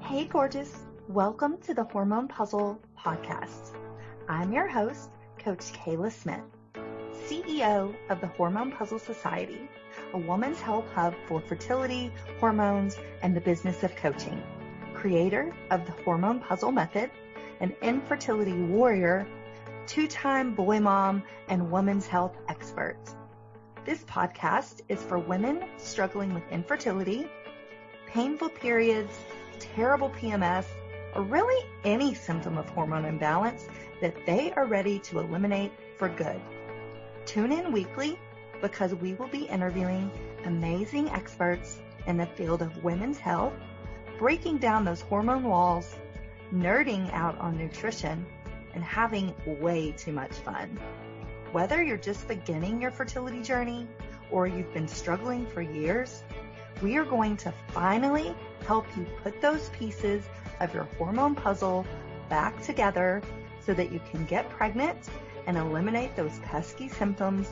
Hey gorgeous, welcome to the Hormone P.U.Z.Z.L.E Podcast. I'm your host, Coach Kayla Smith, CEO of the Hormone P.U.Z.Z.L Society, a woman's health hub for fertility, hormones, and the business of coaching, creator of the Hormone P.U.Z.Z.L method, an infertility warrior, two-time boy mom, and women's health expert. This podcast is for women struggling with infertility, painful periods, terrible PMS, or really any symptom of hormone imbalance that they are ready to eliminate for good. Tune in weekly because we will be interviewing amazing experts in the field of women's health, breaking down those hormone walls, nerding out on nutrition, and having way too much fun. Whether you're just beginning your fertility journey or you've been struggling for years, we are going to finally help you put those pieces of your hormone puzzle back together so that you can get pregnant and eliminate those pesky symptoms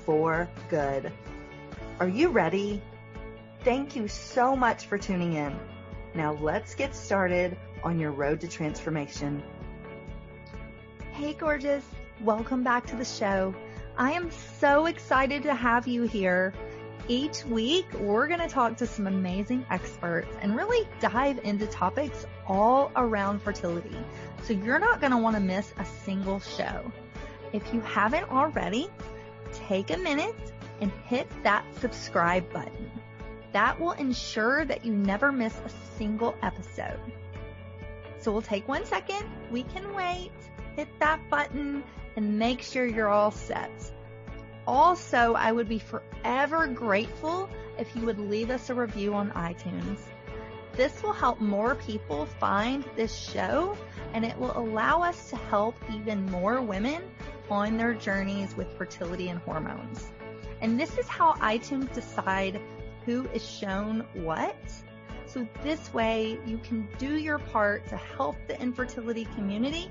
for good. Are you ready? Thank you so much for tuning in. Now let's get started on your road to transformation. Hey gorgeous, welcome back to the show. I am so excited to have you here. Each week, we're going to talk to some amazing experts and really dive into topics all around fertility. So you're not going to want to miss a single show. If you haven't already, take a minute and hit that subscribe button. That will ensure that you never miss a single episode. So we'll take 1 second. We can wait. Hit that button and make sure you're all set. Also, I would be forever grateful if you would leave us a review on iTunes. This will help more people find this show, and it will allow us to help even more women on their journeys with fertility and hormones. And this is how iTunes decide who is shown what. So this way you can do your part to help the infertility community,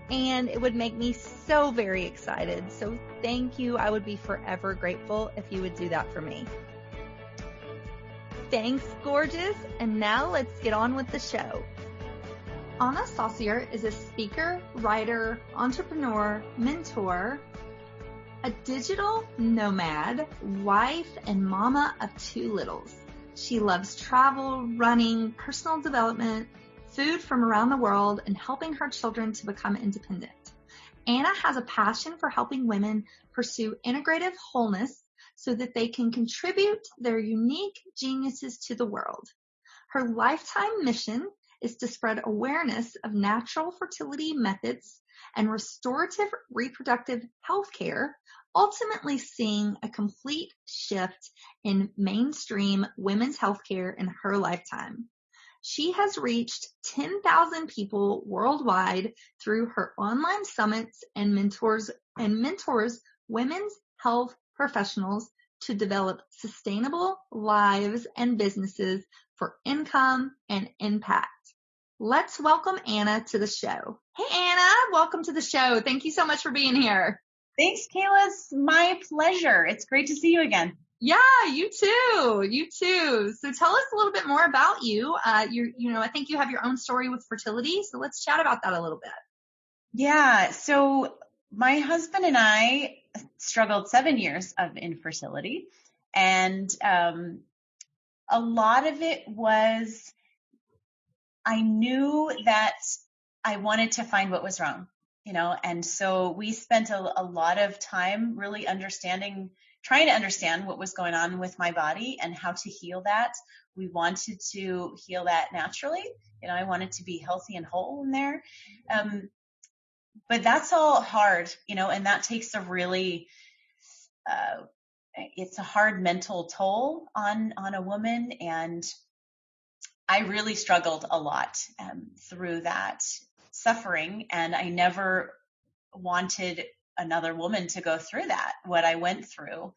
and it would make me so very excited. So thank you. I would be forever grateful if you would do that for me. Thanks, gorgeous. And now let's get on with the show. Anna Saucier is a speaker, writer, entrepreneur, mentor, a digital nomad, wife, and mama of 2 littles. She loves travel, running, personal development, food from around the world, and helping her children to become independent. Anna has a passion for helping women pursue integrative wholeness so that they can contribute their unique geniuses to the world. Her lifetime mission is to spread awareness of natural fertility methods and restorative reproductive health care, ultimately seeing a complete shift in mainstream women's healthcare in her lifetime. She has reached 10,000 people worldwide through her online summits and mentors women's health professionals to develop sustainable lives and businesses for income and impact. Let's welcome Anna to the show. Hey Anna, welcome to the show. Thank you so much for being here. Thanks, Kayla. It's my pleasure. It's great to see you again. Yeah, you too. You too. So tell us a little bit more about you. I think you have your own story with fertility. So let's chat about that a little bit. Yeah. So my husband and I struggled 7 years of infertility. And a lot of it was, I knew that I wanted to find what was wrong, and so we spent a lot of time really trying to understand what was going on with my body and how to heal that. We wanted to heal that naturally. I wanted to be healthy and whole in there. But that's all hard, and that takes a really, it's a hard mental toll on a woman. And I really struggled a lot through that suffering. And I never wanted another woman to go through that, what I went through.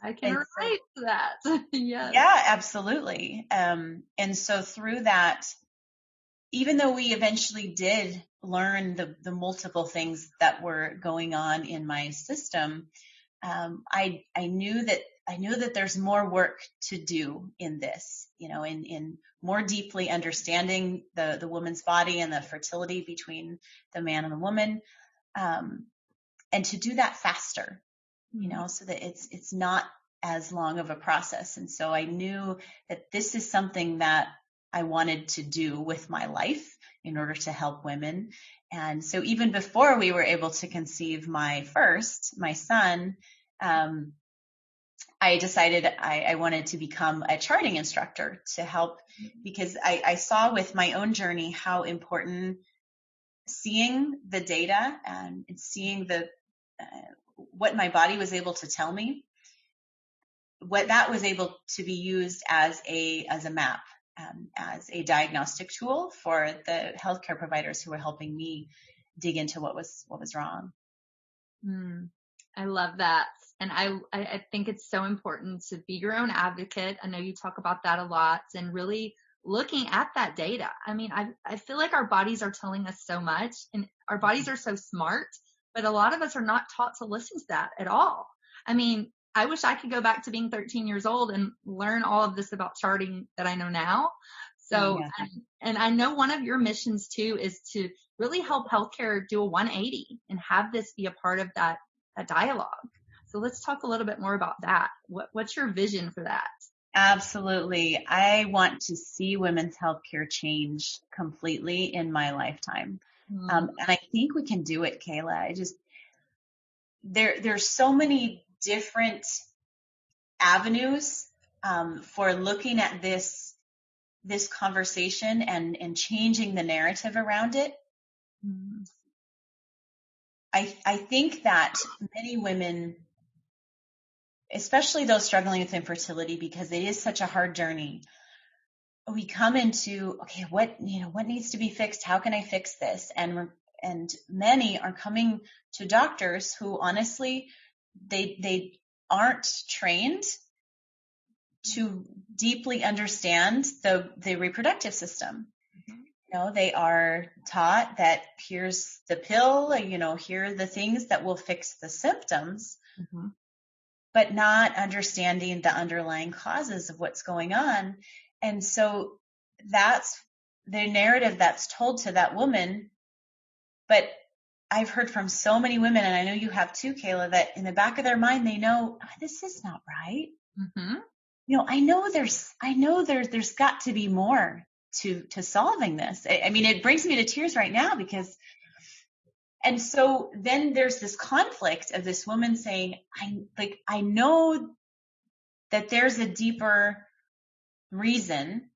I can relate to that. Yes. Yeah, absolutely. And so through that, even though we eventually did learn the multiple things that were going on in my system, I knew that knew that there's more work to do in this, in more deeply understanding the woman's body and the fertility between the man and the woman, and to do that faster, so that it's not as long of a process. And so I knew that this is something that I wanted to do with my life in order to help women. And so even before we were able to conceive my son, I decided I wanted to become a charting instructor to help, because I saw with my own journey how important seeing the data and seeing what my body was able to tell me, what that was able to be used as a map, as a diagnostic tool for the healthcare providers who were helping me dig into what was wrong. I love that. And I think it's so important to be your own advocate. I know you talk about that a lot, and really looking at that data. I mean, I feel like our bodies are telling us so much, and our bodies are so smart, but a lot of us are not taught to listen to that at all. I mean, I wish I could go back to being 13 years old and learn all of this about charting that I know now. So, yeah. And I know one of your missions too is to really help healthcare do a 180 and have this be a part of that dialogue. So let's talk a little bit more about that. What's your vision for that? Absolutely. I want to see women's healthcare change completely in my lifetime. And I think we can do it, Kayla. There's so many different avenues for looking at this conversation and changing the narrative around it. I think that many women, especially those struggling with infertility, because it is such a hard journey, we come into, okay, what needs to be fixed? How can I fix this? And many are coming to doctors who honestly, they aren't trained to deeply understand the reproductive system. They are taught that here's the pill, here are the things that will fix the symptoms, but not understanding the underlying causes of what's going on. And so that's the narrative that's told to that woman. But I've heard from so many women, and I know you have too, Kayla, that in the back of their mind, they know, this is not right. I know there's got to be more to solving this. I mean, it brings me to tears right now and so then there's this conflict of this woman saying, I know that there's a deeper reason,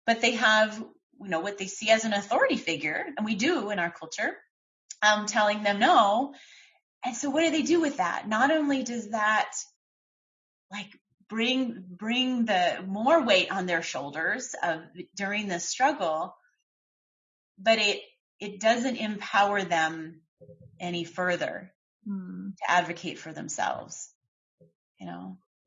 but they have, what they see as an authority figure, and we do in our culture, telling them no. And so what do they do with that? Not only does that bring the more weight on their shoulders during this struggle, but it doesn't empower them any further to advocate for themselves,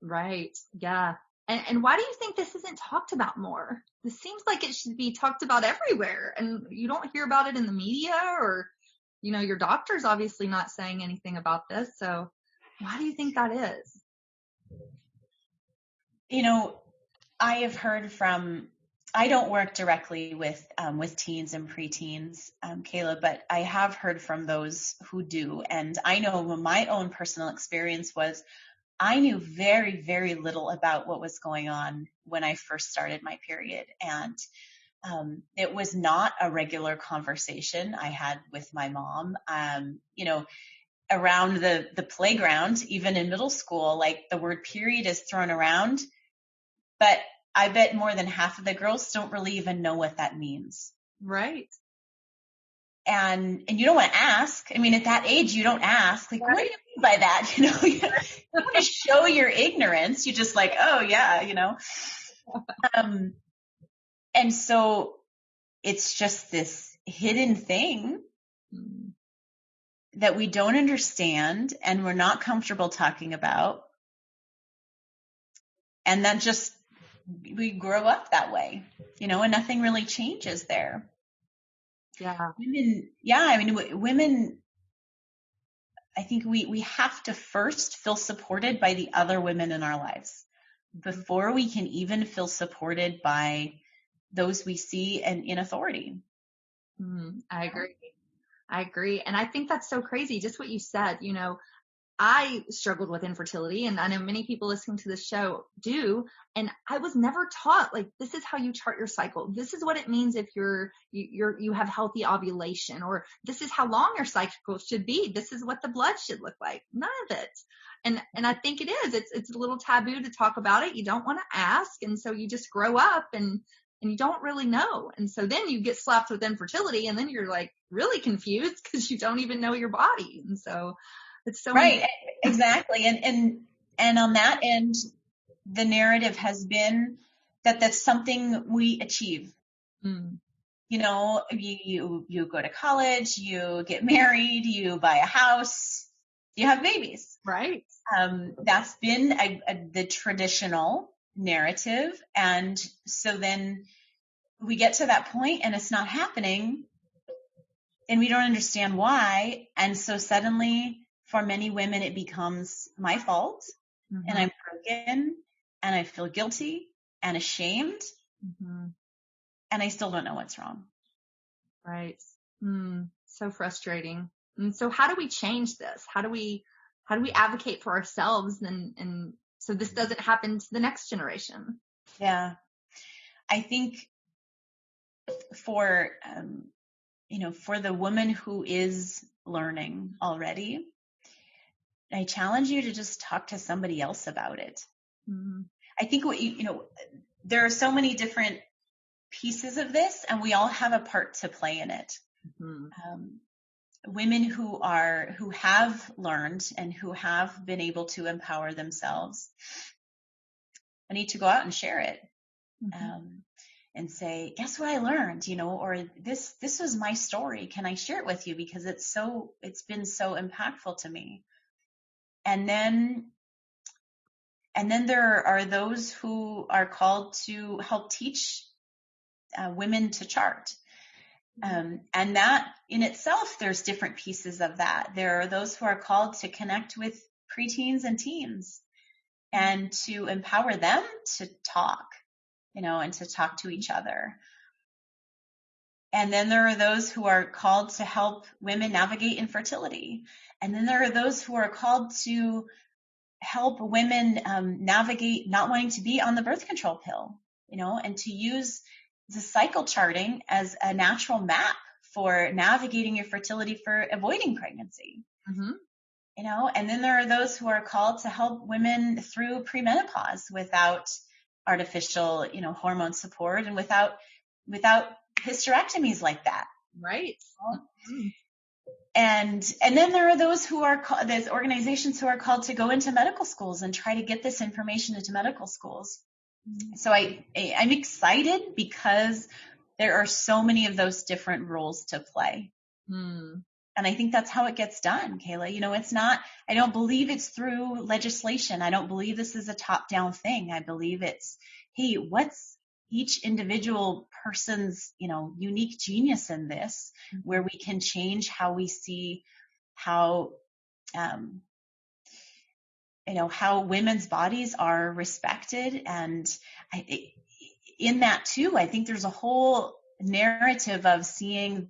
Right. Yeah. And why do you think this isn't talked about more? This seems like it should be talked about everywhere, and you don't hear about it in the media, or, your doctor's obviously not saying anything about this. So why do you think that is? I have heard I don't work directly with teens and preteens, Kayla, but I have heard from those who do. And I know my own personal experience was I knew very, very little about what was going on when I first started my period. And it was not a regular conversation I had with my mom. Around the playground, even in middle school, the word period is thrown around, but I bet more than half of the girls don't really even know what that means. Right. And you don't want to ask. I mean, at that age, you don't ask. What do you mean by that? You don't want to show your ignorance. You just oh yeah, And so it's just this hidden thing that we don't understand and we're not comfortable talking about. And that just, we grow up that way, and nothing really changes there. Yeah. Women I think we have to first feel supported by the other women in our lives before we can even feel supported by those we see and in authority. I agree. And I think that's so crazy. Just what you said, I struggled with infertility, and I know many people listening to this show do. And I was never taught, like, this is how you chart your cycle. This is what it means if you have healthy ovulation, or this is how long your cycle should be. This is what the blood should look like. None of it. And I think it is. It's a little taboo to talk about it. You don't want to ask. And so you just grow up and you don't really know. And so then you get slapped with infertility, and then you're like really confused because you don't even know your body. And so it's so right. Exactly. And on that end, the narrative has been that that's something we achieve. You go to college, you get married, you buy a house, you have babies. Right. That's been the traditional narrative. And so then we get to that point and it's not happening and we don't understand why. And so suddenly for many women, it becomes my fault and I'm broken and I feel guilty and ashamed and I still don't know what's wrong. Right. So frustrating. And so how do we change this? How do we advocate for ourselves and so this doesn't happen to the next generation? Yeah. I think for the woman who is learning already, I challenge you to just talk to somebody else about it. I think there are so many different pieces of this and we all have a part to play in it. Women who have learned and who have been able to empower themselves, I need to go out and share it. And say, guess what I learned, or this was my story. Can I share it with you? Because it's been so impactful to me. And then there are those who are called to help teach women to chart. And that in itself, there's different pieces of that. There are those who are called to connect with preteens and teens and to empower them to talk, and to talk to each other. And then there are those who are called to help women navigate infertility. And then there are those who are called to help women navigate not wanting to be on the birth control pill, and to use the cycle charting as a natural map for navigating your fertility for avoiding pregnancy. And then there are those who are called to help women through premenopause without artificial, hormone support and without hysterectomies like that. Right. And then there are those there's organizations who are called to go into medical schools and try to get this information into medical schools. So I'm excited because there are so many of those different roles to play. And I think that's how it gets done, Kayla. I don't believe it's through legislation. I don't believe this is a top-down thing. I believe it's, hey, what's each individual person's, unique genius in this, where we can change how we see how women's bodies are respected. And in that too, I think there's a whole narrative of seeing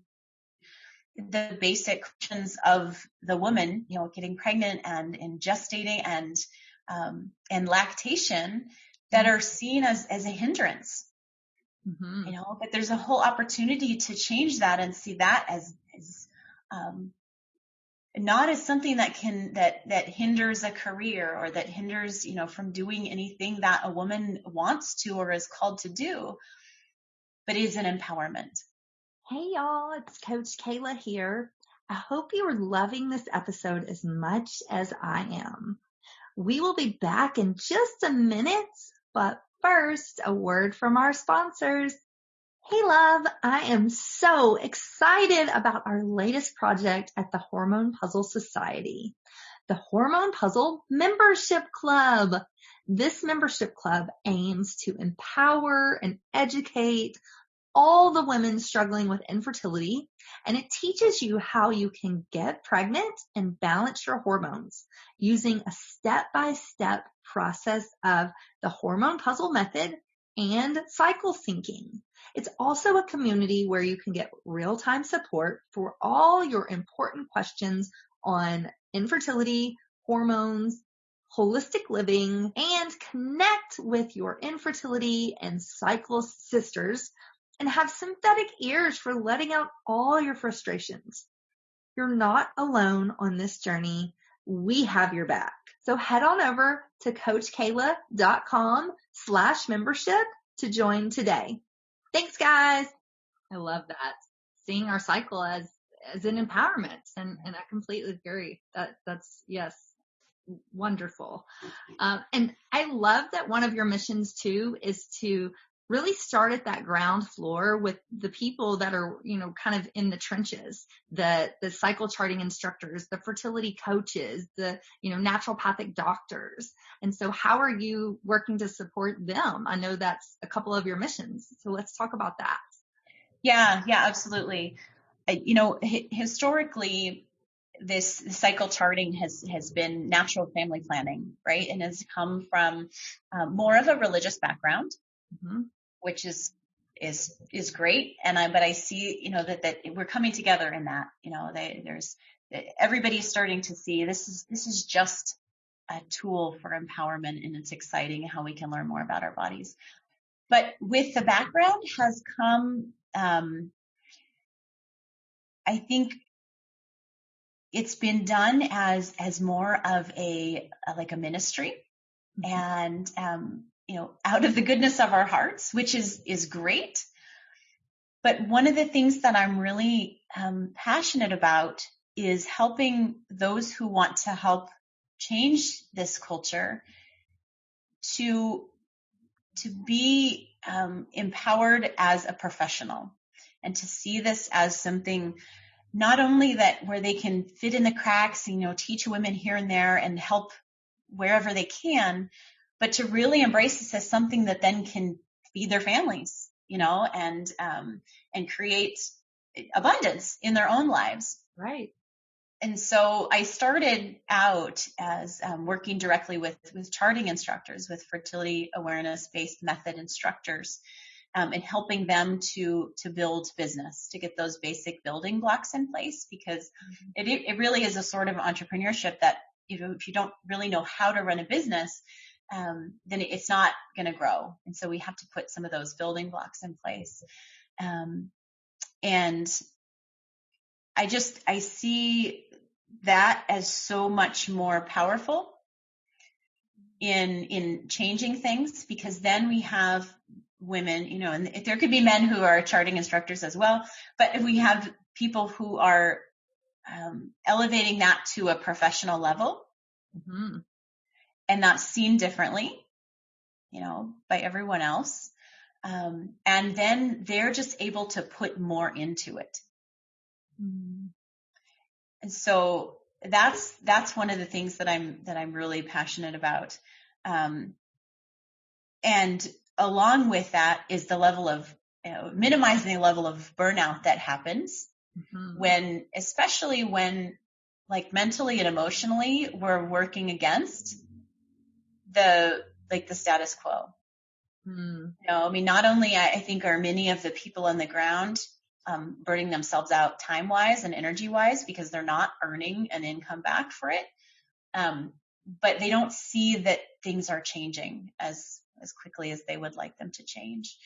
the basic questions of the woman, getting pregnant and gestating and lactation that are seen as a hindrance, but there's a whole opportunity to change that and see that as not as something that hinders a career or that hinders, from doing anything that a woman wants to or is called to do, but is an empowerment. Hey y'all, it's Coach Kayla here. I hope you are loving this episode as much as I am. We will be back in just a minute, but first, a word from our sponsors. Hey love, I am so excited about our latest project at the Hormone P.U.Z.Z.L.E Society, the Hormone P.U.Z.Z.L Membership Club. This membership club aims to empower and educate all the women struggling with infertility, and it teaches you how you can get pregnant and balance your hormones using a step-by-step process of the Hormone Puzzle method and cycle syncing. It's also a community where you can get real-time support for all your important questions on infertility, hormones, holistic living, and connect with your infertility and cycle sisters and have synthetic ears for letting out all your frustrations. You're not alone on this journey. We have your back. So head on over to coachkayla.com/membership to join today. Thanks, guys. I love that. Seeing our cycle as an empowerment. And I completely agree. That's yes, wonderful. And I love that one of your missions too is to really start at that ground floor with the people that are, kind of in the trenches, the cycle charting instructors, the fertility coaches, the, naturopathic doctors. And so how are you working to support them? I know that's a couple of your missions. So let's talk about that. Yeah, absolutely. Historically, this cycle charting has been natural family planning, right? And has come from more of a religious background, which is great. But I see, that we're coming together in that, everybody's starting to see this is just a tool for empowerment, and it's exciting how we can learn more about our bodies. But with the background has come, I think it's been done as more of a ministry, and, out of the goodness of our hearts, which is great. But one of the things that I'm really passionate about is helping those who want to help change this culture to be empowered as a professional, and to see this as something not only that where they can fit in the cracks, teach women here and there and help wherever they can, but to really embrace this as something that then can feed their families, and create abundance in their own lives. Right. And so I started out as working directly with charting instructors, with fertility awareness-based method instructors, and helping them to build business, to get those basic building blocks in place, because it really is a sort of entrepreneurship that, if you don't really know how to run a business, then it's not going to grow. And so we have to put some of those building blocks in place. And I see that as so much more powerful in changing things, because then we have women, and there could be men who are charting instructors as well, but if we have people who are elevating that to a professional level, and that's seen differently, by everyone else. And then they're just able to put more into it. And so that's one of the things that I'm really passionate about. And along with that is the level of minimizing the level of burnout that happens especially when mentally and emotionally we're working against the status quo. Not only I think are many of the people on the ground burning themselves out time-wise and energy-wise because they're not earning an income back for it, but they don't see that things are changing as quickly as they would like them to change.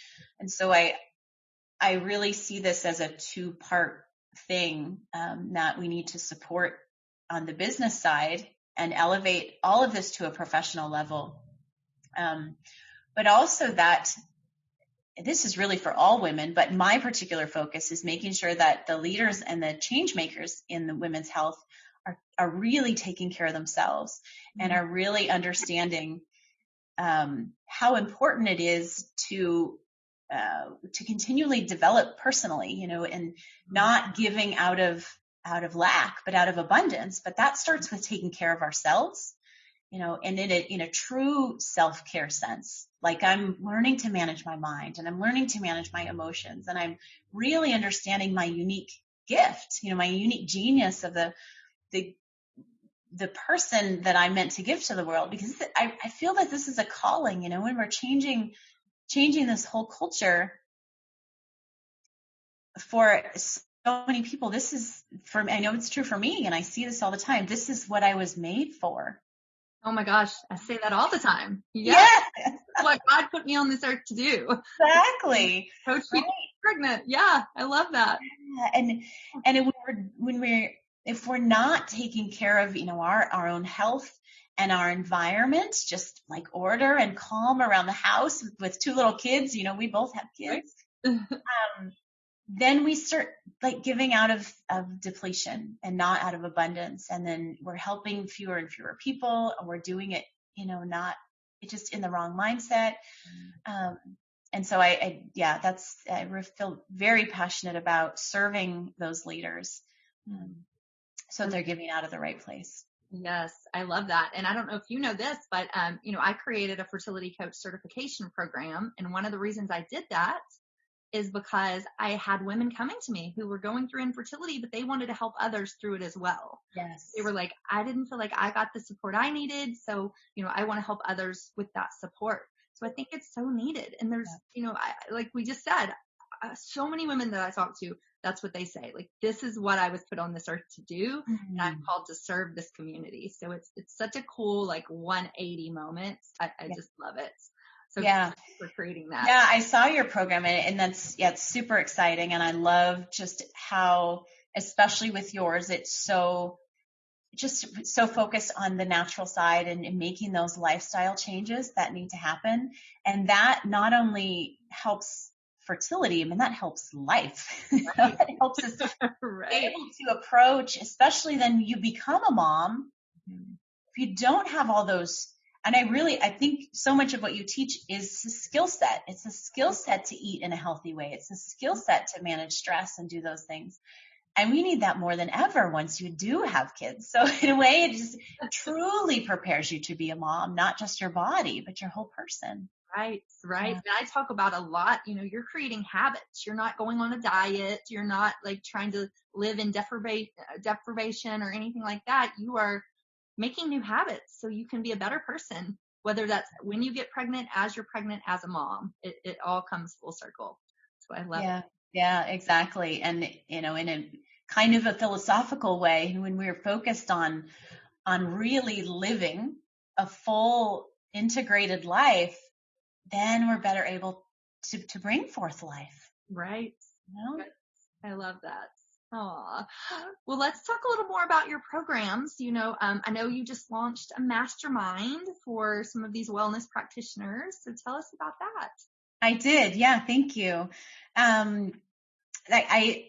And so I really see this as a two-part thing that we need to support on the business side and elevate all of this to a professional level. But also that this is really for all women, but my particular focus is making sure that the leaders and the change makers in the women's health are really taking care of themselves and are really understanding how important it is to continually develop personally, and not giving out of lack, but out of abundance. But that starts with taking care of ourselves, and in a true self-care sense, Like I'm learning to manage my mind, and I'm learning to manage my emotions, and I'm really understanding my unique gift, my unique genius of the person that I'm meant to give to the world, because I feel that this is a calling, when we're changing this whole culture for so many people. This is I know it's true for me, and I see this all the time. This is what I was made for. Oh my gosh, I say that all the time. Yes. What God put me on this earth to do. Exactly. Coach people pregnant. Yeah, I love that. Yeah. And if we're not taking care of, our own health and our environment, just like order and calm around the house with 2 little kids, we both have kids. Then we start like giving out of depletion and not out of abundance. And then we're helping fewer and fewer people, and we're doing it, it's just in the wrong mindset. And so I feel very passionate about serving those leaders. So they're giving out of the right place. Yes, I love that. And I don't know if you know this, but, I created a fertility coach certification program. And one of the reasons I did that is because I had women coming to me who were going through infertility, but they wanted to help others through it as well. Yes. They were like, I didn't feel like I got the support I needed. So, I want to help others with that support. So I think it's so needed. And there's, like we just said, so many women that I talk to, that's what they say. Like, this is what I was put on this earth to do. And I'm called to serve this community. So it's such a cool, like 180 moment. I just love it. So yeah, for creating that. Yeah, I saw your program, and it's super exciting. And I love just how, especially with yours, it's so focused on the natural side and making those lifestyle changes that need to happen. And that not only helps fertility, that helps life. Right. It helps us be able to approach, especially then you become a mom. If you don't have all those. And I think so much of what you teach is a skill set. It's a skill set to eat in a healthy way. It's a skill set to manage stress and do those things. And we need that more than ever once you do have kids. So in a way, it just truly prepares you to be a mom, not just your body, but your whole person. Right. Yeah. And I talk about a lot, you're creating habits. You're not going on a diet. You're not like trying to live in deprivation or anything like that. You are making new habits so you can be a better person, whether that's when you get pregnant, as you're pregnant, as a mom. It all comes full circle. So I love it. Yeah, exactly. And, in a kind of a philosophical way, when we're focused on really living a full integrated life, then we're better able to bring forth life. Right. I love that. Aw. Well, let's talk a little more about your programs. I know you just launched a mastermind for some of these wellness practitioners. So tell us about that. I did. Yeah. Thank you. I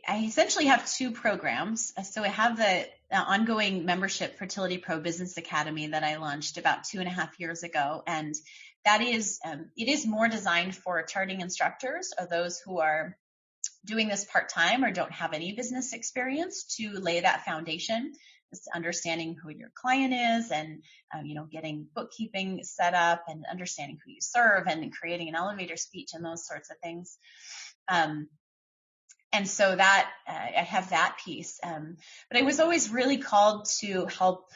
essentially have 2 programs. So I have the ongoing membership Fertility Pro Business Academy that I launched about 2.5 years ago. And that is, it is more designed for charting instructors or those who are doing this part-time or don't have any business experience, to lay that foundation, just understanding who your client is and, getting bookkeeping set up and understanding who you serve and creating an elevator speech and those sorts of things. And so that I have that piece. But I was always really called to help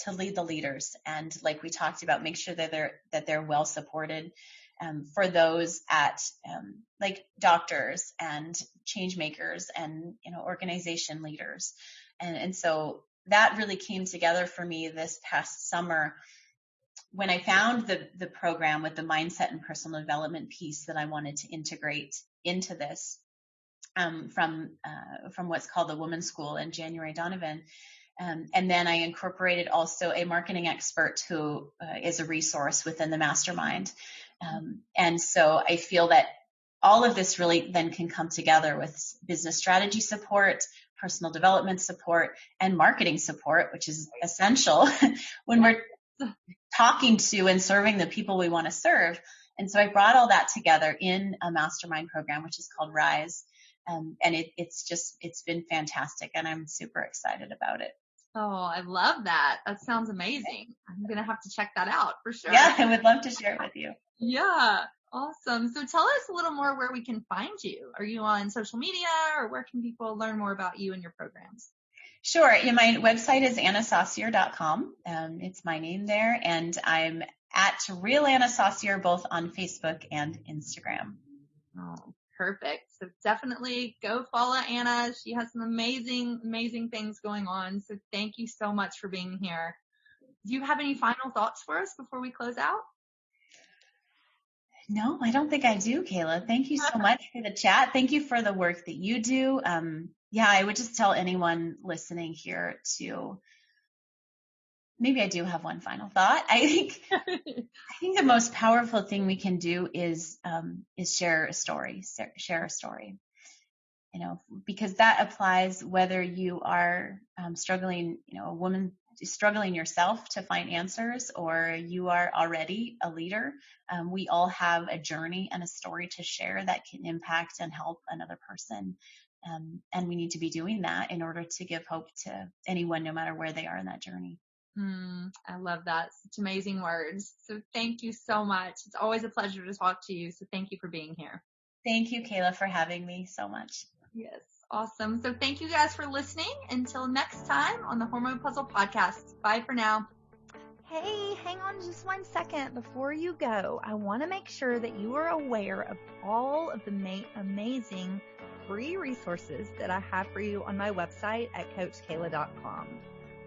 to lead the leaders. And like we talked about, make sure that they're well supported. For those at like doctors and change makers and organization leaders, and so that really came together for me this past summer when I found the program with the mindset and personal development piece that I wanted to integrate into this from what's called the Women's School in January Donovan. And then I incorporated also a marketing expert who is a resource within the mastermind. And so I feel that all of this really then can come together with business strategy support, personal development support, and marketing support, which is essential when we're talking to and serving the people we want to serve. And so I brought all that together in a mastermind program, which is called Rise. And it's been fantastic, and I'm super excited about it. Oh, I love that. That sounds amazing. I'm going to have to check that out for sure. Yeah, I would love to share it with you. Yeah. Awesome. So tell us a little more where we can find you. Are you on social media, or where can people learn more about you and your programs? Sure. Yeah, my website is annasaucier.com. It's my name there, and I'm at Real Anna Saucier both on Facebook and Instagram. Oh, perfect. So definitely go follow Anna. She has some amazing, amazing things going on. So thank you so much for being here. Do you have any final thoughts for us before we close out? No, I don't think I do, Kayla. Thank you so much for the chat. Thank you for the work that you do. Yeah, I would just tell anyone listening here to, maybe I do have one final thought. I think the most powerful thing we can do is share a story, because that applies whether you are struggling, a woman struggling yourself to find answers, or you are already a leader. We all have a journey and a story to share that can impact and help another person. And we need to be doing that in order to give hope to anyone, no matter where they are in that journey. I love that. Such amazing words. So thank you so much. It's always a pleasure to talk to you. So thank you for being here. Thank you, Kayla, for having me so much. Yes. Awesome. So thank you guys for listening. Until next time on the Hormone P.U.Z.Z.L.E Podcast. Bye for now. Hey, hang on just 1 second before you go. I want to make sure that you are aware of all of the amazing free resources that I have for you on my website at coachkayla.com.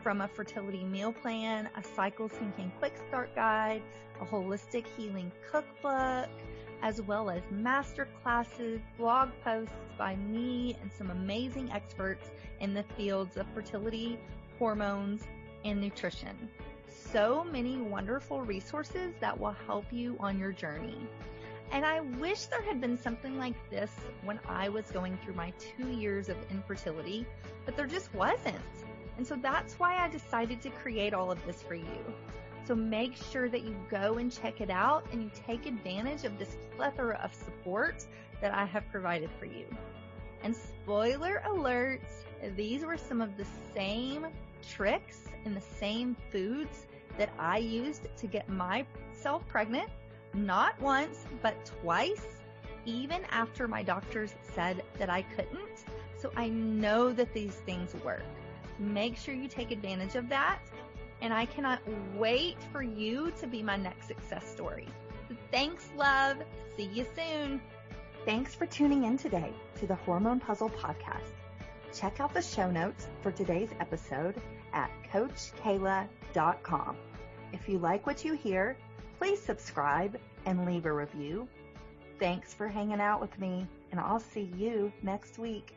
From a fertility meal plan, a cycle syncing quick start guide, a holistic healing cookbook, as well as master classes, blog posts by me and some amazing experts in the fields of fertility, hormones, and nutrition. So many wonderful resources that will help you on your journey. And I wish there had been something like this when I was going through my 2 years of infertility, but there just wasn't. And so that's why I decided to create all of this for you. So make sure that you go and check it out and you take advantage of this plethora of support that I have provided for you. And spoiler alert, these were some of the same tricks and the same foods that I used to get myself pregnant, not once, but twice, even after my doctors said that I couldn't. So I know that these things work. Make sure you take advantage of that. And I cannot wait for you to be my next success story. So thanks, love. See you soon. Thanks for tuning in today to the Hormone P.U.Z.Z.L E Podcast. Check out the show notes for today's episode at coachkayla.com. If you like what you hear, please subscribe and leave a review. Thanks for hanging out with me, and I'll see you next week.